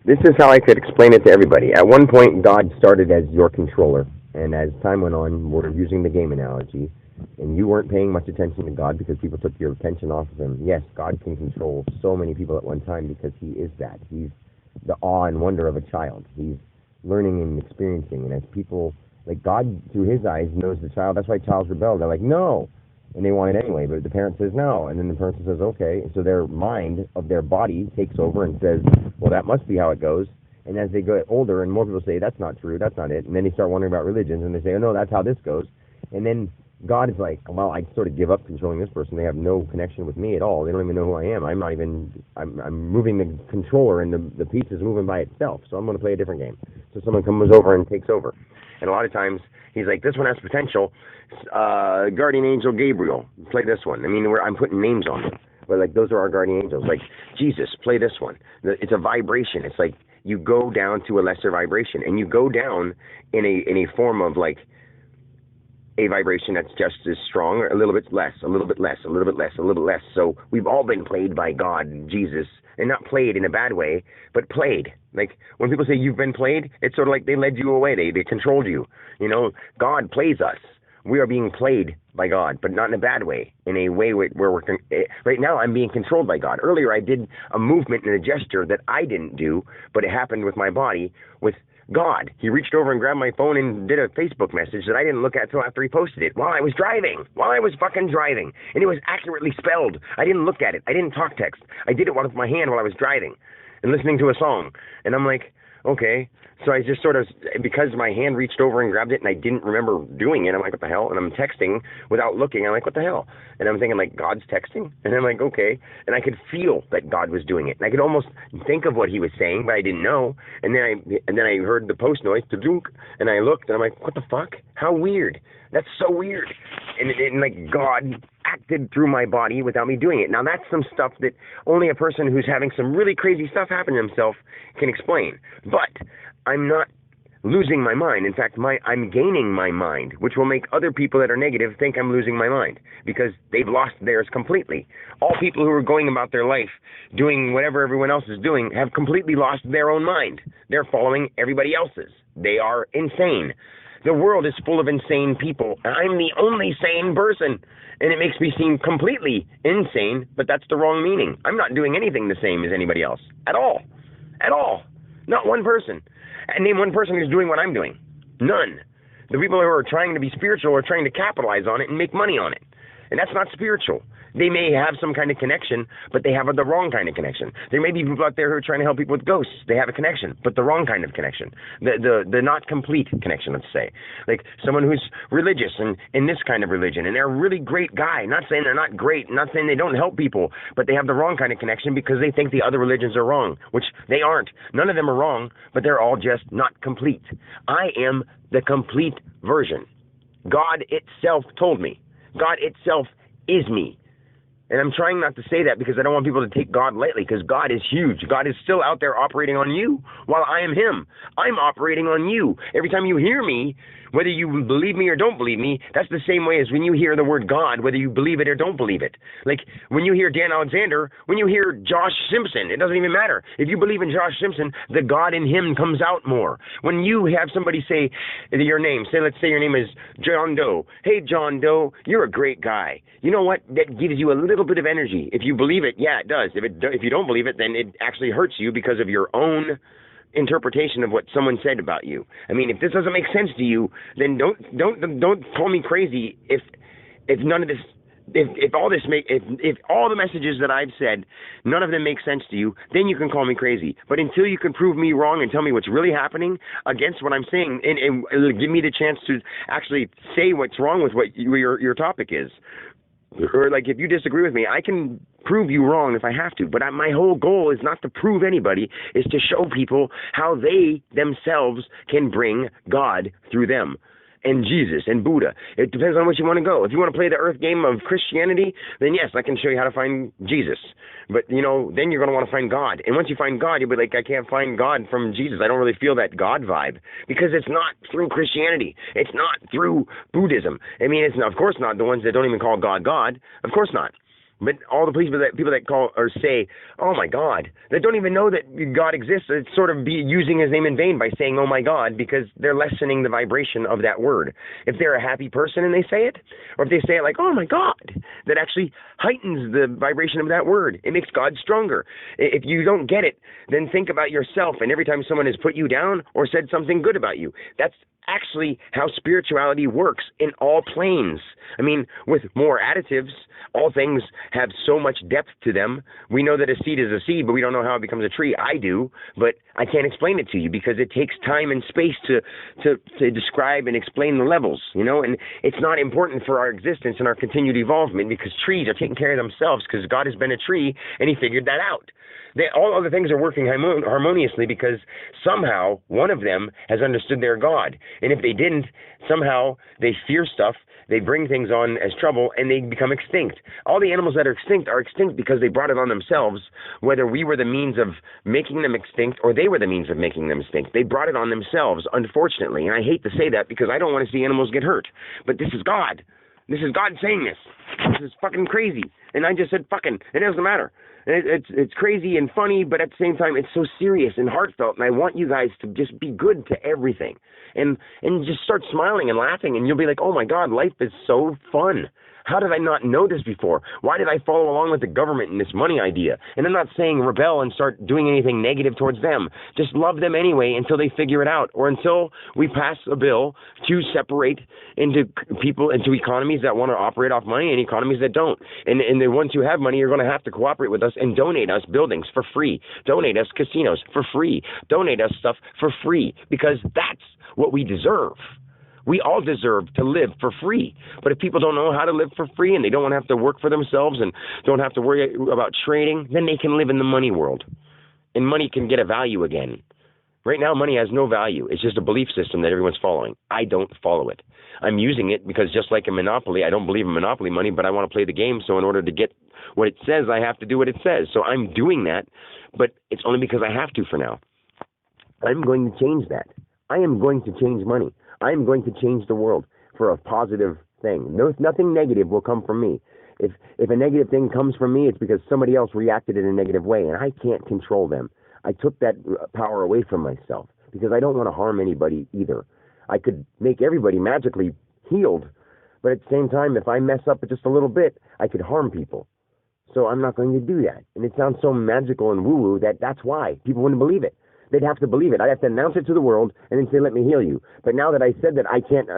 This is how I could explain it to everybody. At one point, God started as your controller, and as time went on, we're using the game analogy, and you weren't paying much attention to God because people took your attention off of Him. Yes, God can control so many people at one time because He is that. He's the awe and wonder of a child. He's learning and experiencing, and as people, like God, through His eyes, knows the child. That's why childs rebel. They're like, no, and they want it anyway, but the parent says no, and then the person says okay, and so their mind of their body takes over and says, well, that must be how it goes. And as they get older and more people say that's not true, that's not it, and then they start wondering about religions and they say, oh no, that's how this goes, and then God is like, well, I sort of give up controlling this person. They have no connection with me at all. They don't even know who I am. I'm not even. I'm moving the controller, and the piece is moving by itself. So I'm going to play a different game. So someone comes over and takes over. And a lot of times he's like, this one has potential. Guardian Angel Gabriel, play this one. I mean, I'm putting names on them, but like those are our guardian angels. Like Jesus, play this one. It's a vibration. It's like you go down to a lesser vibration, and you go down in a form of like a vibration that's just as strong, or a little bit less, a little bit less, a little bit less, a little bit less. So we've all been played by God, Jesus, and not played in a bad way, but played. Like when people say you've been played, it's sort of like they led you away. They controlled you. You know, God plays us. We are being played by God, but not in a bad way, in a way where we're, right now I'm being controlled by God. Earlier I did a movement and a gesture that I didn't do, but it happened with my body, with God. He reached over and grabbed my phone and did a Facebook message that I didn't look at till after he posted it, while I was driving, fucking driving. And it was accurately spelled. I didn't look at it. I didn't talk text. I did it with my hand while I was driving and listening to a song. And I'm like, okay. So I just sort of, because my hand reached over and grabbed it and I didn't remember doing it, I'm like, what the hell? And I'm texting without looking. I'm like, what the hell? And I'm thinking, like, God's texting? And I'm like, okay. And I could feel that God was doing it. And I could almost think of what he was saying, but I didn't know. And then I heard the post noise, to-dunk, and I looked, and I'm like, what the fuck? How weird. That's so weird. And like, God acted through my body without me doing it. Now, that's some stuff that only a person who's having some really crazy stuff happen to himself can explain. But I'm not losing my mind. In fact, I'm gaining my mind, which will make other people that are negative think I'm losing my mind because they've lost theirs completely. All people who are going about their life doing whatever everyone else is doing have completely lost their own mind. They're following everybody else's. They are insane. The world is full of insane people. I'm the only sane person, and it makes me seem completely insane, but that's the wrong meaning. I'm not doing anything the same as anybody else at all. At all. Not one person. And name one person who's doing what I'm doing. None. The people who are trying to be spiritual are trying to capitalize on it and make money on it. And that's not spiritual. They may have some kind of connection, but they have the wrong kind of connection. There may be people out there who are trying to help people with ghosts. They have a connection, but the wrong kind of connection. The not complete connection, let's say. Like someone who's religious and in this kind of religion, and they're a really great guy. Not saying they're not great, not saying they don't help people, but they have the wrong kind of connection because they think the other religions are wrong, which they aren't. None of them are wrong, but they're all just not complete. I am the complete version. God itself told me. God itself is me. And I'm trying not to say that because I don't want people to take God lightly, because God is huge. God is still out there operating on you while I am him. I'm operating on you. Every time you hear me, whether you believe me or don't believe me, that's the same way as when you hear the word God, whether you believe it or don't believe it. Like when you hear Dan Alexander, when you hear Josh Simpson, it doesn't even matter. If you believe in Josh Simpson, the God in him comes out more. When you have somebody say your name, let's say your name is John Doe. Hey, John Doe, you're a great guy. You know what? That gives you a little bit of energy. If you believe it, yeah, it does. If you don't believe it, then it actually hurts you because of your own interpretation of what someone said about you. I mean, if this doesn't make sense to you, then don't call me crazy. If none of this, if all the messages that I've said, none of them make sense to you, then you can call me crazy. But until you can prove me wrong and tell me what's really happening against what I'm saying, and give me the chance to actually say what's wrong with what your topic is. Or like if you disagree with me, I can prove you wrong if I have to. But my whole goal is not to prove anybody, is to show people how they themselves can bring God through them. And Jesus and Buddha. It depends on what you want to go. If you want to play the earth game of Christianity, then yes, I can show you how to find Jesus. But, then you're going to want to find God. And once you find God, you'll be like, I can't find God from Jesus. I don't really feel that God vibe. Because it's not through Christianity. It's not through Buddhism. I mean, it's not, of course not the ones that don't even call God God. Of course not. But all the people that call or say, "Oh my God," that don't even know that God exists, it's sort of be using His name in vain by saying, "Oh my God," because they're lessening the vibration of that word. If they're a happy person and they say it, or if they say it like, "Oh my God," that actually heightens the vibration of that word. It makes God stronger. If you don't get it, then think about yourself. And every time someone has put you down or said something good about you, that's actually how spirituality works in all planes. I mean, with more additives, all things have so much depth to them. We know that a seed is a seed, but we don't know how it becomes a tree. I do, but I can't explain it to you because it takes time and space to describe and explain the levels, you know, and it's not important for our existence and our continued evolvement because trees are taking care of themselves because God has been a tree and He figured that out. All other things are working harmoniously because somehow one of them has understood their God. And if they didn't, somehow they fear stuff, they bring things on as trouble, and they become extinct. All the animals that are extinct because they brought it on themselves, whether we were the means of making them extinct or they were the means of making them extinct. They brought it on themselves, unfortunately. And I hate to say that because I don't want to see animals get hurt. But this is God. This is God saying this. This is fucking crazy. And I just said fucking. It doesn't matter. It's crazy and funny, but at the same time, it's so serious and heartfelt. And I want you guys to just be good to everything, and just start smiling and laughing, and you'll be like, oh my God, life is so fun. How did I not know this before? Why did I follow along with the government and this money idea? And I'm not saying rebel and start doing anything negative towards them. Just love them anyway until they figure it out, or until we pass a bill to separate into people, into economies that want to operate off money and economies that don't. And the ones who have money are going to have to cooperate with us and donate us buildings for free, donate us casinos for free, donate us stuff for free, because that's what we deserve. We all deserve to live for free. But if people don't know how to live for free and they don't want to have to work for themselves and don't have to worry about trading, then they can live in the money world. And money can get a value again. Right now, money has no value. It's just a belief system that everyone's following. I don't follow it. I'm using it because just like in Monopoly, I don't believe in Monopoly money, but I want to play the game. So in order to get what it says, I have to do what it says. So I'm doing that, but it's only because I have to for now. I'm going to change that. I am going to change money. I am going to change the world for a positive thing. Nothing negative will come from me. If a negative thing comes from me, it's because somebody else reacted in a negative way, and I can't control them. I took that power away from myself because I don't want to harm anybody either. I could make everybody magically healed, but at the same time, if I mess up just a little bit, I could harm people. So I'm not going to do that. And it sounds so magical and woo-woo that's why people wouldn't believe it. They'd have to believe it. I'd have to announce it to the world and then say, let me heal you. But now that I said that I can't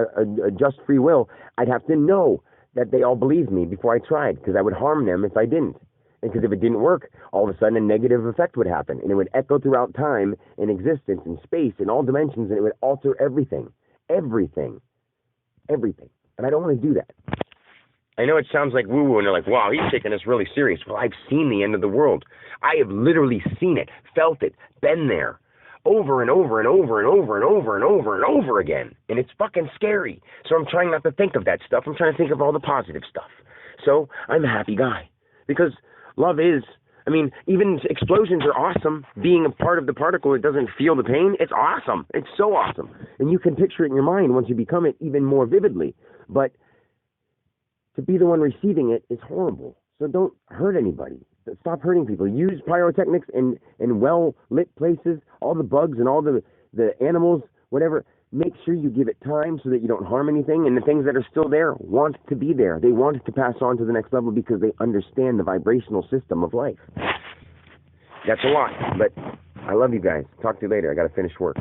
adjust free will, I'd have to know that they all believed me before I tried, because I would harm them if I didn't. And because if it didn't work, all of a sudden a negative effect would happen. And it would echo throughout time and existence and space in all dimensions, and it would alter everything. Everything. Everything. And I don't want to do that. I know it sounds like woo-woo, and they're like, wow, he's taking this really serious. Well, I've seen the end of the world. I have literally seen it, felt it, been there. Over and over and over and over and over and over and over again. And it's fucking scary. So I'm trying not to think of that stuff. I'm trying to think of all the positive stuff. So I'm a happy guy. Because love is, I mean, even explosions are awesome. Being a part of the particle that doesn't feel the pain, it's awesome. It's so awesome. And you can picture it in your mind once you become it even more vividly. But to be the one receiving it is horrible. So don't hurt anybody. Stop hurting people. Use pyrotechnics in well-lit places, all the bugs and all the animals, whatever. Make sure you give it time so that you don't harm anything. And the things that are still there want to be there. They want to pass on to the next level because they understand the vibrational system of life. That's a lot, but I love you guys. Talk to you later. I got to finish work.